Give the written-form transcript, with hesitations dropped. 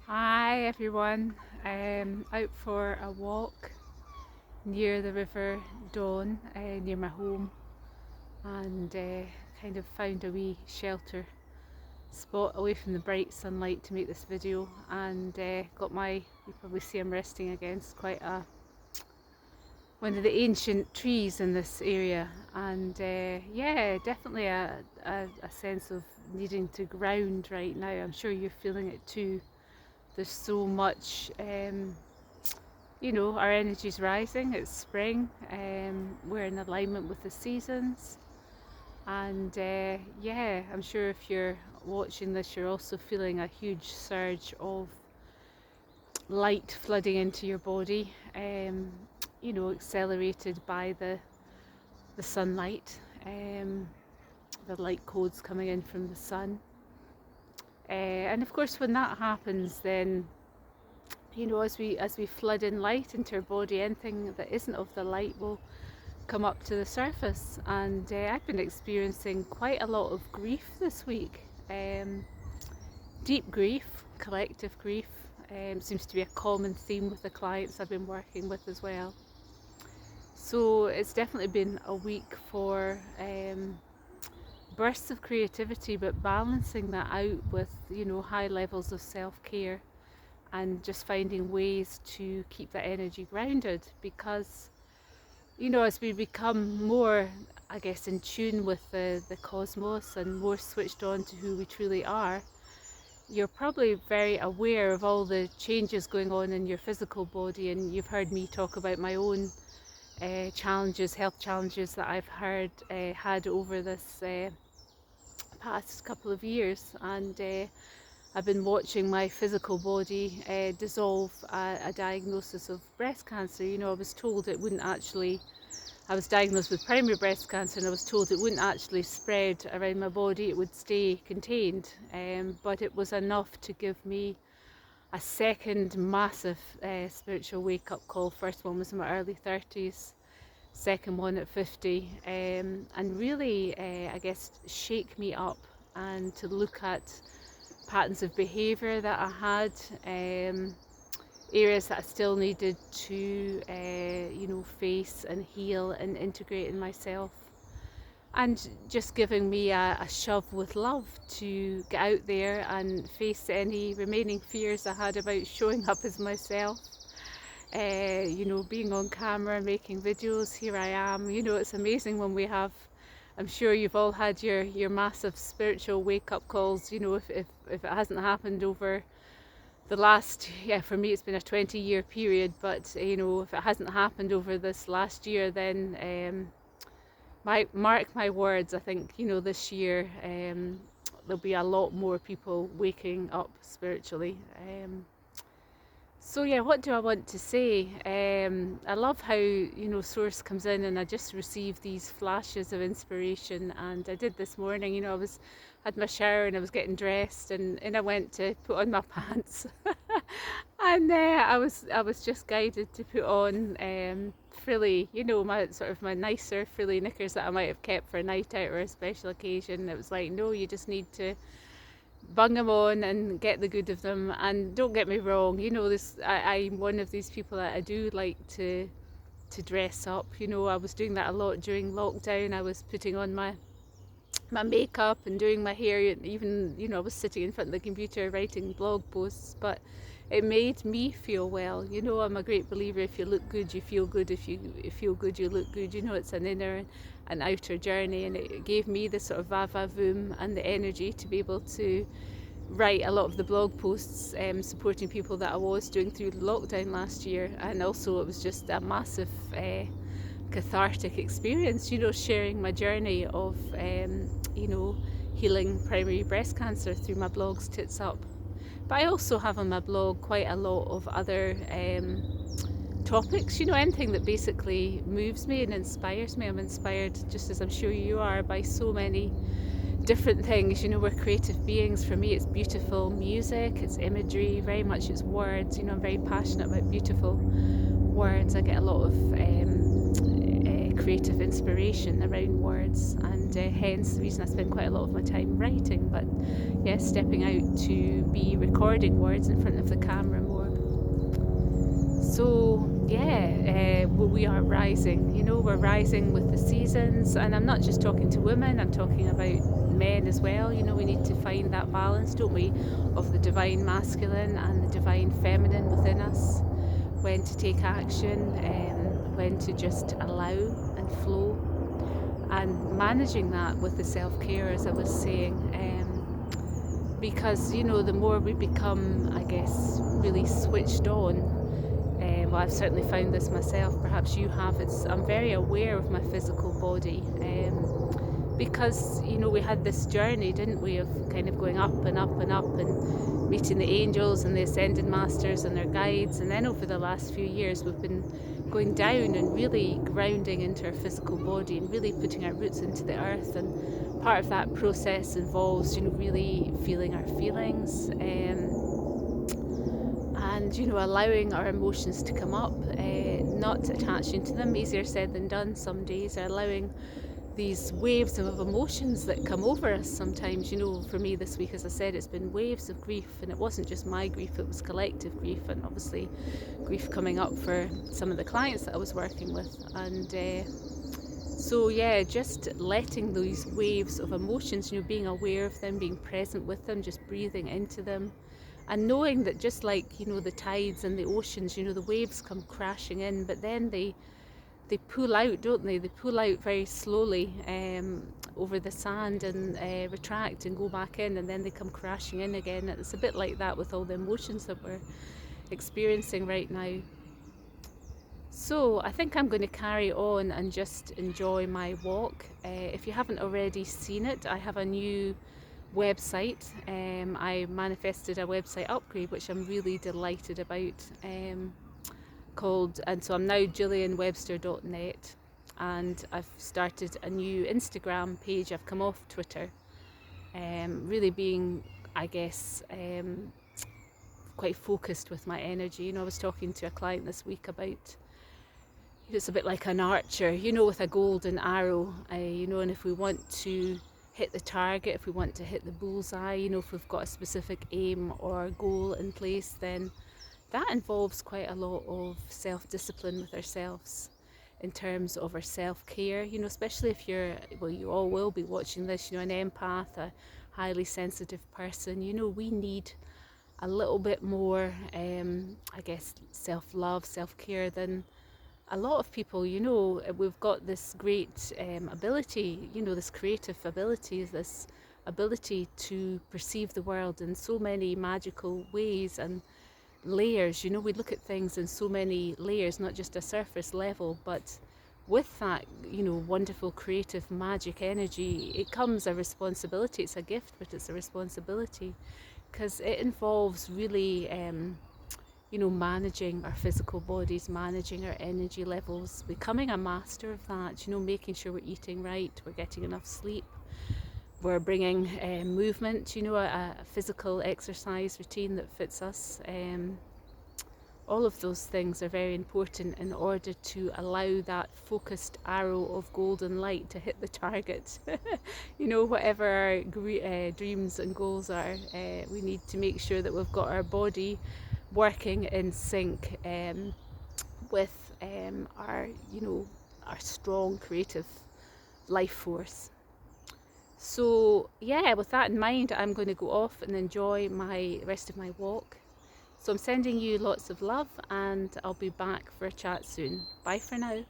Hi everyone, I'm out for a walk near the River Don, near my home, and kind of found a wee shelter spot away from the bright sunlight to make this video. And got you probably see I'm resting against quite one of the ancient trees in this area, and yeah, definitely a sense of needing to ground right now. I'm sure you're feeling it too. There's so much, our energy's rising. It's spring. We're in alignment with the seasons. And yeah, I'm sure if you're watching this, you're also feeling a huge surge of light flooding into your body, accelerated by the sunlight, the light codes coming in from the sun. And of course, when that happens, then as we flood in light into our body, anything that isn't of the light will come up to the surface. And I've been experiencing quite a lot of grief this week. Deep grief, collective grief, seems to be a common theme with the clients I've been working with as well. So it's definitely been a week for bursts of creativity, but balancing that out with high levels of self-care and just finding ways to keep that energy grounded, because as we become more, I guess, in tune with the cosmos and more switched on to who we truly are, you're probably very aware of all the changes going on in your physical body. And you've heard me talk about my own health challenges that I've had over this past couple of years. And I've been watching my physical body dissolve a diagnosis of breast cancer. I was diagnosed with primary breast cancer, and I was told it wouldn't actually spread around my body, it would stay contained. But it was enough to give me a second massive spiritual wake-up call. First one was in my early 30s, second one at 50, and really, I guess, shake me up and to look at patterns of behaviour that I had, areas that I still needed to, face and heal and integrate in myself, and just giving me a shove with love to get out there and face any remaining fears I had about showing up as myself. Being on camera, making videos, here I am. It's amazing when we have, I'm sure you've all had your massive spiritual wake-up calls. If it hasn't happened over the last, for me it's been a 20-year period, but if it hasn't happened over this last year, then mark my words, I think this year there'll be a lot more people waking up spiritually. So yeah, what do I want to say? I love how Source comes in, and I just receive these flashes of inspiration. And I did this morning. Had my shower and I was getting dressed, and I went to put on my pants, and I was just guided to put on frilly, my nicer frilly knickers that I might have kept for a night out or a special occasion. It was like, no, you just need to bung them on and get the good of them. And don't get me wrong, I'm one of these people that I do like to dress up. I was doing that a lot during lockdown. I was putting on my makeup and doing my hair. Even I was sitting in front of the computer writing blog posts, but it made me feel well. I'm a great believer, if you look good you feel good, if you feel good you look good. It's an inner and outer journey, and it gave me the sort of va-va-voom and the energy to be able to write a lot of the blog posts supporting people that I was doing through the lockdown last year. And also it was just a massive cathartic experience, sharing my journey of healing primary breast cancer through my blogs, Tits Up. But I also have on my blog quite a lot of other topics, anything that basically moves me and inspires me. I'm inspired, just as I'm sure you are, by so many different things. We're creative beings. For me, it's beautiful music, it's imagery, very much it's words. I'm very passionate about beautiful words. I get a lot of creative inspiration around words, and hence the reason I spend quite a lot of my time writing, but yes, stepping out to be recording words in front of the camera more. So yeah, we are rising, we're rising with the seasons, and I'm not just talking to women, I'm talking about men as well. We need to find that balance, don't we, of the divine masculine and the divine feminine within us, when to take action, when to just allow and flow, and managing that with the self-care, as I was saying, because the more we become, I guess, really switched on. Well, I've certainly found this myself, perhaps you have. I'm very aware of my physical body, because we had this journey, didn't we, of kind of going up and up and up and meeting the angels and the ascended masters and their guides, and then over the last few years we've been going down and really grounding into our physical body and really putting our roots into the earth. And part of that process involves really feeling our feelings, and allowing our emotions to come up, not attaching to them. Easier said than done some days, or allowing these waves of emotions that come over us sometimes. For me this week, as I said, it's been waves of grief, and it wasn't just my grief, it was collective grief, and obviously grief coming up for some of the clients that I was working with. And so yeah, just letting those waves of emotions, being aware of them, being present with them, just breathing into them, and knowing that just like the tides and the oceans, the waves come crashing in, but then they pull out, don't they? They pull out very slowly over the sand and retract and go back in, and then they come crashing in again. It's a bit like that with all the emotions that we're experiencing right now. So I think I'm going to carry on and just enjoy my walk. If you haven't already seen it, I have a new website. I manifested a website upgrade, which I'm really delighted about, and so I'm now JillianWebster.net, and I've started a new Instagram page. I've come off Twitter, really being, I guess, quite focused with my energy. I was talking to a client this week about, it's a bit like an archer, with a golden arrow, and if we want to hit the target, if we want to hit the bullseye, if we've got a specific aim or goal in place, then that involves quite a lot of self-discipline with ourselves in terms of our self-care, especially if you all will be watching this, an empath, a highly sensitive person. We need a little bit more, I guess, self-love, self-care than a lot of people. We've got this great ability, this creative ability, this ability to perceive the world in so many magical ways and layers. We look at things in so many layers, not just a surface level, but with that wonderful creative magic energy, it comes a responsibility. It's a gift, but it's a responsibility, because it involves really managing our physical bodies, managing our energy levels, becoming a master of that, making sure we're eating right, we're getting enough sleep, we're bringing movement, a physical exercise routine that fits us. All of those things are very important in order to allow that focused arrow of golden light to hit the target. Whatever our dreams and goals are, we need to make sure that we've got our body working in sync with our strong creative life force. So yeah, with that in mind, I'm going to go off and enjoy my rest of my walk. So I'm sending you lots of love, and I'll be back for a chat soon. Bye for now.